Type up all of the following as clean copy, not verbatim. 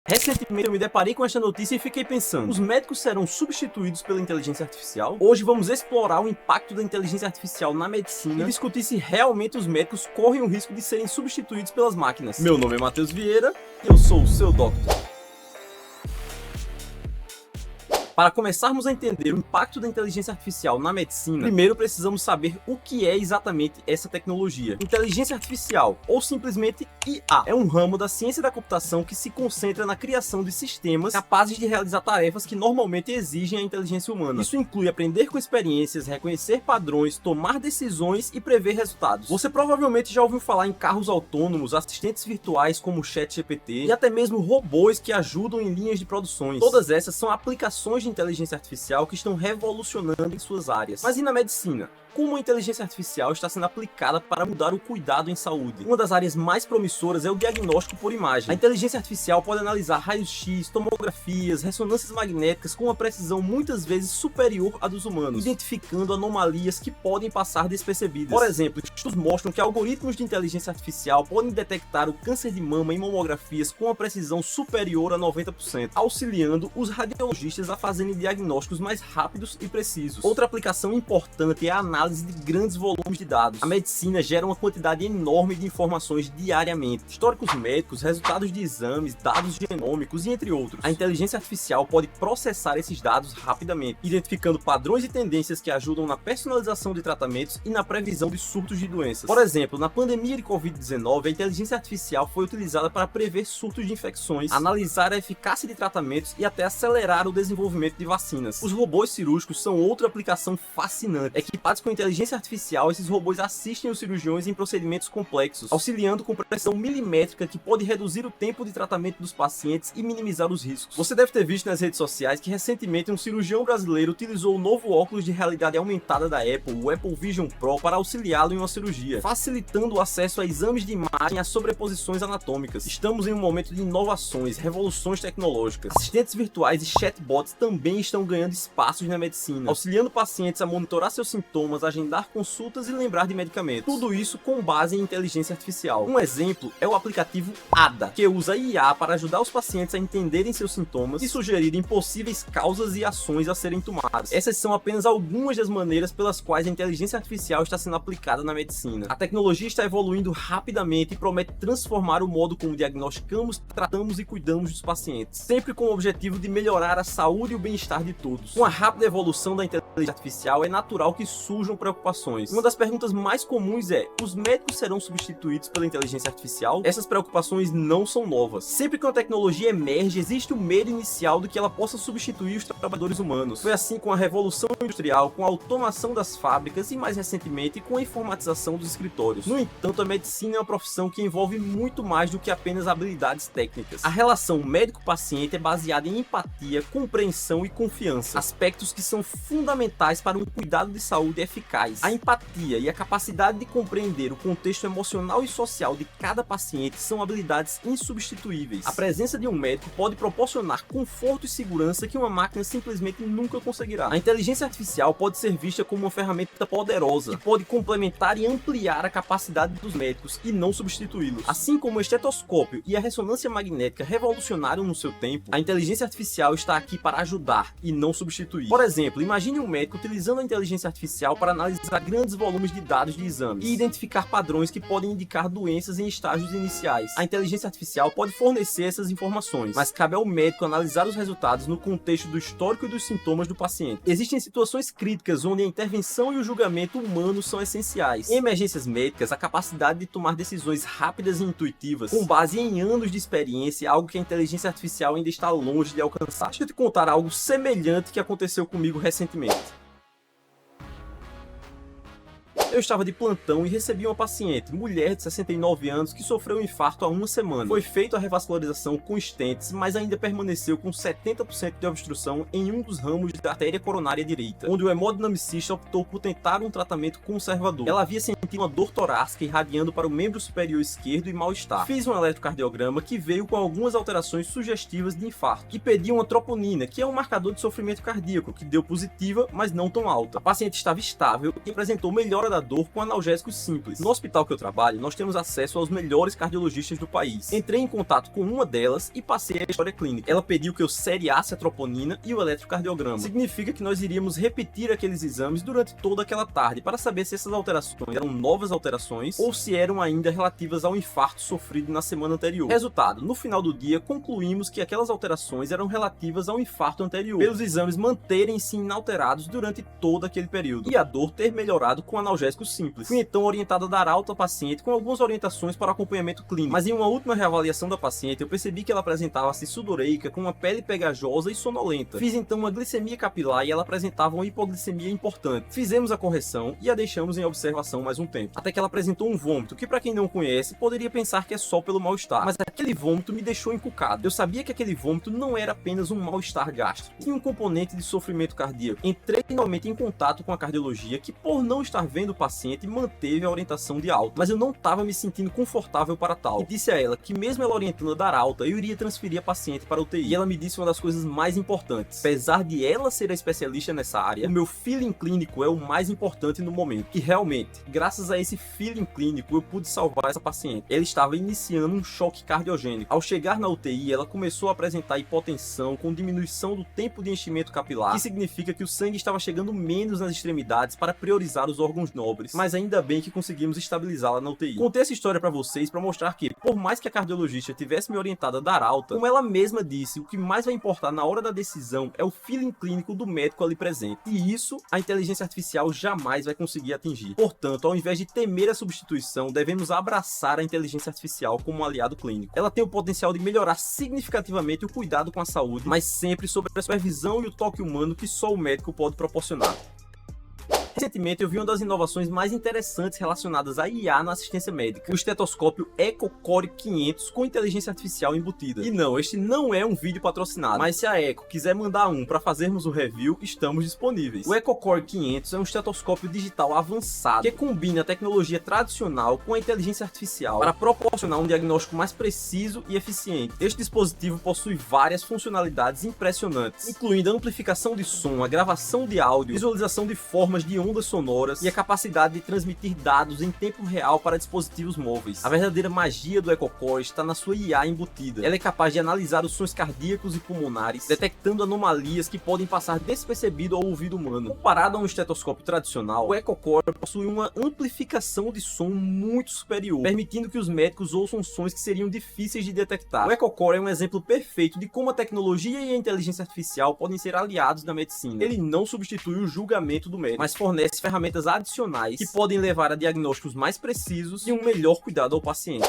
Recentemente eu me deparei com esta notícia e fiquei pensando, os médicos serão substituídos pela inteligência artificial? Hoje vamos explorar o impacto da inteligência artificial na medicina e discutir se realmente os médicos correm o risco de serem substituídos pelas máquinas. Meu nome é Matheus Vieira e eu sou o seu doctor. Para começarmos a entender o impacto da inteligência artificial na medicina, primeiro precisamos saber o que é exatamente essa tecnologia. Inteligência artificial, ou simplesmente IA, é um ramo da ciência da computação que se concentra na criação de sistemas capazes de realizar tarefas que normalmente exigem a inteligência humana. Isso inclui aprender com experiências, reconhecer padrões, tomar decisões e prever resultados. Você provavelmente já ouviu falar em carros autônomos, assistentes virtuais como o ChatGPT e até mesmo robôs que ajudam em linhas de produções. Todas essas são aplicações de inteligência artificial que estão revolucionando em suas áreas. Mas e na medicina? Como a inteligência artificial está sendo aplicada para mudar o cuidado em saúde? Uma das áreas mais promissoras é o diagnóstico por imagem. A inteligência artificial pode analisar raios-x, tomografias, ressonâncias magnéticas com uma precisão muitas vezes superior à dos humanos, identificando anomalias que podem passar despercebidas. Por exemplo, estudos mostram que algoritmos de inteligência artificial podem detectar o câncer de mama em mamografias com uma precisão superior a 90%, auxiliando os radiologistas a fazerem diagnósticos mais rápidos e precisos. Outra aplicação importante é a análise de grandes volumes de dados. A medicina gera uma quantidade enorme de informações diariamente, históricos médicos, resultados de exames, dados genômicos e entre outros. A inteligência artificial pode processar esses dados rapidamente, identificando padrões e tendências que ajudam na personalização de tratamentos e na previsão de surtos de doenças. Por exemplo, na pandemia de Covid-19, a inteligência artificial foi utilizada para prever surtos de infecções, analisar a eficácia de tratamentos e até acelerar o desenvolvimento de vacinas. Os robôs cirúrgicos são outra aplicação fascinante. Equipados com inteligência artificial, esses robôs assistem os cirurgiões em procedimentos complexos, auxiliando com precisão milimétrica que pode reduzir o tempo de tratamento dos pacientes e minimizar os riscos. Você deve ter visto nas redes sociais que recentemente um cirurgião brasileiro utilizou o novo óculos de realidade aumentada da Apple, o Apple Vision Pro, para auxiliá-lo em uma cirurgia, facilitando o acesso a exames de imagem e a sobreposições anatômicas. Estamos em um momento de inovações, revoluções tecnológicas. Assistentes virtuais e chatbots também estão ganhando espaços na medicina, auxiliando pacientes a monitorar seus sintomas, agendar consultas e lembrar de medicamentos. Tudo isso com base em inteligência artificial. Um exemplo é o aplicativo ADA, que usa IA para ajudar os pacientes a entenderem seus sintomas e sugerirem possíveis causas e ações a serem tomadas. Essas são apenas algumas das maneiras pelas quais a inteligência artificial está sendo aplicada na medicina. A tecnologia está evoluindo rapidamente e promete transformar o modo como diagnosticamos, tratamos e cuidamos dos pacientes, sempre com o objetivo de melhorar a saúde e o bem-estar de todos. Com a rápida evolução da inteligência artificial, é natural que surjam preocupações. Uma das perguntas mais comuns é: os médicos serão substituídos pela inteligência artificial? Essas preocupações não são novas. Sempre que uma tecnologia emerge, existe o medo inicial de que ela possa substituir os trabalhadores humanos. Foi assim com a revolução industrial, com a automação das fábricas e, mais recentemente, com a informatização dos escritórios. No entanto, a medicina é uma profissão que envolve muito mais do que apenas habilidades técnicas. A relação médico-paciente é baseada em empatia, compreensão e confiança, aspectos que são fundamentais para um cuidado de saúde eficaz. A empatia e a capacidade de compreender o contexto emocional e social de cada paciente são habilidades insubstituíveis. A presença de um médico pode proporcionar conforto e segurança que uma máquina simplesmente nunca conseguirá. A inteligência artificial pode ser vista como uma ferramenta poderosa que pode complementar e ampliar a capacidade dos médicos e não substituí-los. Assim como o estetoscópio e a ressonância magnética revolucionaram no seu tempo, a inteligência artificial está aqui para ajudar e não substituir. Por exemplo, imagine um médico utilizando a inteligência artificial para analisar grandes volumes de dados de exames e identificar padrões que podem indicar doenças em estágios iniciais. A inteligência artificial pode fornecer essas informações, mas cabe ao médico analisar os resultados no contexto do histórico e dos sintomas do paciente. Existem situações críticas onde a intervenção e o julgamento humano são essenciais. Em emergências médicas, a capacidade de tomar decisões rápidas e intuitivas, com base em anos de experiência, é algo que a inteligência artificial ainda está longe de alcançar. Deixa eu te contar algo semelhante que aconteceu comigo recentemente. Eu estava de plantão e recebi uma paciente, mulher de 69 anos, que sofreu um infarto há uma semana. Foi feita a revascularização com stents, mas ainda permaneceu com 70% de obstrução em um dos ramos da artéria coronária direita, onde o hemodinamicista optou por tentar um tratamento conservador. Ela havia sentido uma dor torácica irradiando para o membro superior esquerdo e mal-estar. Fiz um eletrocardiograma que veio com algumas alterações sugestivas de infarto, e pedi uma troponina, que é um marcador de sofrimento cardíaco, que deu positiva, mas não tão alta. A paciente estava estável e apresentou melhora da dor com analgésicos simples. No hospital que eu trabalho, nós temos acesso aos melhores cardiologistas do país. Entrei em contato com uma delas e passei a história clínica. Ela pediu que eu seriasse a troponina e o eletrocardiograma. Significa que nós iríamos repetir aqueles exames durante toda aquela tarde para saber se essas alterações eram novas alterações ou se eram ainda relativas ao infarto sofrido na semana anterior. Resultado, no final do dia, concluímos que aquelas alterações eram relativas ao infarto anterior, pelos exames manterem-se inalterados durante todo aquele período, e a dor ter melhorado com analgésicos simples. Fui então orientado a dar alta ao paciente com algumas orientações para o acompanhamento clínico, mas em uma última reavaliação da paciente, eu percebi que ela apresentava-se sudoreica, com uma pele pegajosa e sonolenta. Fiz então uma glicemia capilar e ela apresentava uma hipoglicemia importante. Fizemos a correção e a deixamos em observação mais um tempo, até que ela apresentou um vômito, que para quem não conhece, poderia pensar que é só pelo mal-estar, mas aquele vômito me deixou encucado. Eu sabia que aquele vômito não era apenas um mal-estar gástrico, tinha um componente de sofrimento cardíaco. Entrei novamente em contato com a cardiologia, que por não estar vendo o paciente, manteve a orientação de alta, mas eu não estava me sentindo confortável para tal, e disse a ela que mesmo ela orientando a dar alta, eu iria transferir a paciente para a UTI. E ela me disse uma das coisas mais importantes: apesar de ela ser a especialista nessa área, o meu feeling clínico é o mais importante no momento. E realmente, graças a esse feeling clínico, eu pude salvar essa paciente. Ela estava iniciando um choque cardiogênico. Ao chegar na UTI, ela começou a apresentar hipotensão com diminuição do tempo de enchimento capilar, que significa que o sangue estava chegando menos nas extremidades para priorizar os órgãos nobres, mas ainda bem que conseguimos estabilizá-la na UTI. Contei essa história para vocês para mostrar que, por mais que a cardiologista tivesse me orientado a dar alta, como ela mesma disse, o que mais vai importar na hora da decisão é o feeling clínico do médico ali presente, e isso a inteligência artificial jamais vai conseguir atingir. Portanto, ao invés de temer a substituição, devemos abraçar a inteligência artificial como um aliado clínico. Ela tem o potencial de melhorar significativamente o cuidado com a saúde, mas sempre sob a supervisão e o toque humano que só o médico pode proporcionar. Recentemente eu vi uma das inovações mais interessantes relacionadas à IA na assistência médica, o estetoscópio EchoCore 500 com inteligência artificial embutida. E não, este não é um vídeo patrocinado, mas se a Echo quiser mandar um para fazermos o review, estamos disponíveis. O EchoCore 500 é um estetoscópio digital avançado que combina a tecnologia tradicional com a inteligência artificial para proporcionar um diagnóstico mais preciso e eficiente. Este dispositivo possui várias funcionalidades impressionantes, incluindo a amplificação de som, a gravação de áudio, visualização de formas de ondas sonoras e a capacidade de transmitir dados em tempo real para dispositivos móveis. A verdadeira magia do EchoCore está na sua IA embutida. Ela é capaz de analisar os sons cardíacos e pulmonares, detectando anomalias que podem passar despercebido ao ouvido humano. Comparado a um estetoscópio tradicional, o EchoCore possui uma amplificação de som muito superior, permitindo que os médicos ouçam sons que seriam difíceis de detectar. O EchoCore é um exemplo perfeito de como a tecnologia e a inteligência artificial podem ser aliados na medicina. Ele não substitui o julgamento do médico, mas fornece ferramentas adicionais que podem levar a diagnósticos mais precisos e um melhor cuidado ao paciente.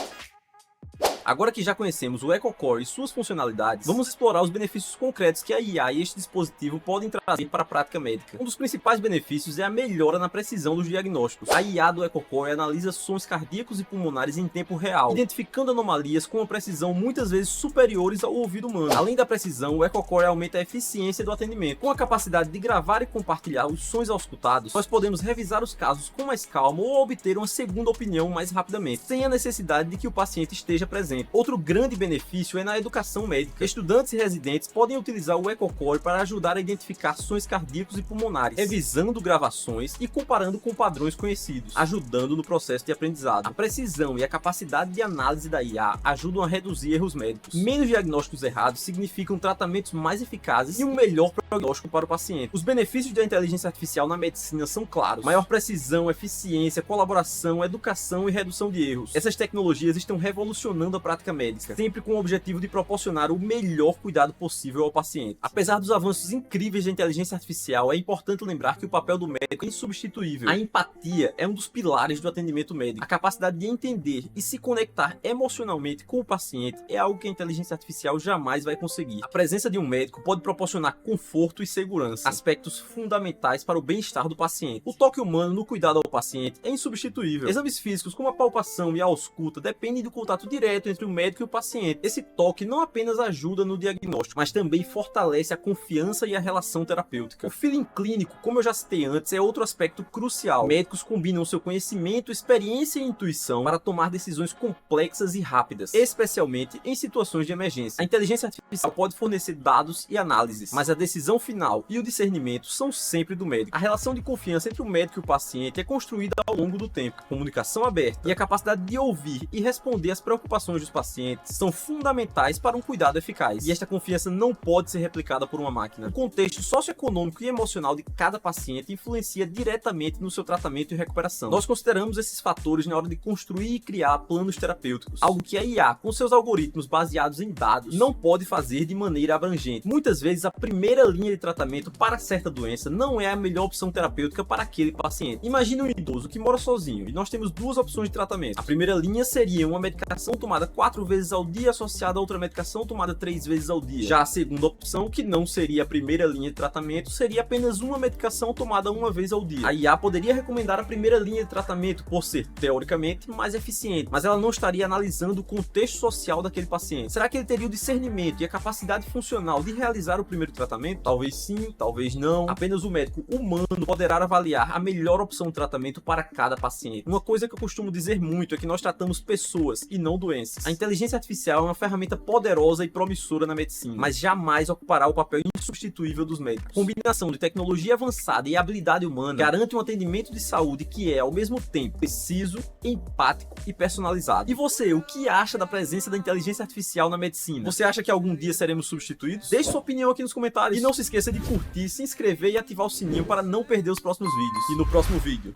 Agora que já conhecemos o EchoCore e suas funcionalidades, vamos explorar os benefícios concretos que a IA e este dispositivo podem trazer para a prática médica. Um dos principais benefícios é a melhora na precisão dos diagnósticos. A IA do EchoCore analisa sons cardíacos e pulmonares em tempo real, identificando anomalias com uma precisão muitas vezes superiores ao ouvido humano. Além da precisão, o EchoCore aumenta a eficiência do atendimento. Com a capacidade de gravar e compartilhar os sons auscultados, nós podemos revisar os casos com mais calma ou obter uma segunda opinião mais rapidamente, sem a necessidade de que o paciente esteja presente. Outro grande benefício é na educação médica. Estudantes e residentes podem utilizar o EchoCore para ajudar a identificar sons cardíacos e pulmonares, revisando gravações e comparando com padrões conhecidos, ajudando no processo de aprendizado. A precisão e a capacidade de análise da IA ajudam a reduzir erros médicos. Menos diagnósticos errados significam tratamentos mais eficazes e um melhor prognóstico para o paciente. Os benefícios da inteligência artificial na medicina são claros: maior precisão, eficiência, colaboração, educação e redução de erros. Essas tecnologias estão revolucionando a prática médica, sempre com o objetivo de proporcionar o melhor cuidado possível ao paciente. Apesar dos avanços incríveis da inteligência artificial, é importante lembrar que o papel do médico é insubstituível. A empatia é um dos pilares do atendimento médico. A capacidade de entender e se conectar emocionalmente com o paciente é algo que a inteligência artificial jamais vai conseguir. A presença de um médico pode proporcionar conforto e segurança, aspectos fundamentais para o bem-estar do paciente. O toque humano no cuidado ao paciente é insubstituível. Exames físicos como a palpação e a ausculta dependem do contato direto entre o médico e o paciente. Esse toque não apenas ajuda no diagnóstico, mas também fortalece a confiança e a relação terapêutica. O feeling clínico, como eu já citei antes, é outro aspecto crucial. Médicos combinam seu conhecimento, experiência e intuição para tomar decisões complexas e rápidas, especialmente em situações de emergência. A inteligência artificial pode fornecer dados e análises, mas a decisão final e o discernimento são sempre do médico. A relação de confiança entre o médico e o paciente é construída ao longo do tempo. A comunicação aberta e a capacidade de ouvir e responder às preocupações dos pacientes são fundamentais para um cuidado eficaz. E esta confiança não pode ser replicada por uma máquina. O contexto socioeconômico e emocional de cada paciente influencia diretamente no seu tratamento e recuperação. Nós consideramos esses fatores na hora de construir e criar planos terapêuticos, algo que a IA, com seus algoritmos baseados em dados, não pode fazer de maneira abrangente. Muitas vezes a primeira linha de tratamento para certa doença não é a melhor opção terapêutica para aquele paciente. Imagine um idoso que mora sozinho e nós temos duas opções de tratamento. A primeira linha seria uma medicação tomada 4 vezes ao dia associada a outra medicação tomada 3 vezes ao dia. Já a segunda opção, que não seria a primeira linha de tratamento, seria apenas uma medicação tomada uma vez ao dia. A IA poderia recomendar a primeira linha de tratamento por ser, teoricamente, mais eficiente, mas ela não estaria analisando o contexto social daquele paciente. Será que ele teria o discernimento e a capacidade funcional de realizar o primeiro tratamento? Talvez sim, talvez não. Apenas o médico humano poderá avaliar a melhor opção de tratamento para cada paciente. Uma coisa que eu costumo dizer muito é que nós tratamos pessoas e não doenças. A inteligência artificial é uma ferramenta poderosa e promissora na medicina, mas jamais ocupará o papel insubstituível dos médicos. A combinação de tecnologia avançada e habilidade humana garante um atendimento de saúde que é, ao mesmo tempo, preciso, empático e personalizado. E você, o que acha da presença da inteligência artificial na medicina? Você acha que algum dia seremos substituídos? Deixe sua opinião aqui nos comentários. E não se esqueça de curtir, se inscrever e ativar o sininho para não perder os próximos vídeos. E no próximo vídeo...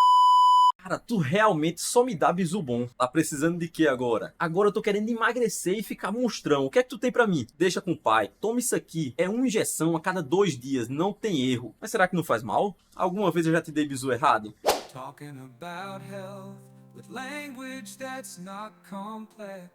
Cara, tu realmente só me dá bizu bom. Tá precisando de quê agora? Agora eu tô querendo emagrecer e ficar monstrão. O que é que tu tem pra mim? Deixa com o pai. Toma isso aqui. É uma injeção a cada 2 dias. Não tem erro. Mas será que não faz mal? Alguma vez eu já te dei bizu errado? Talking about health with language that's not complex.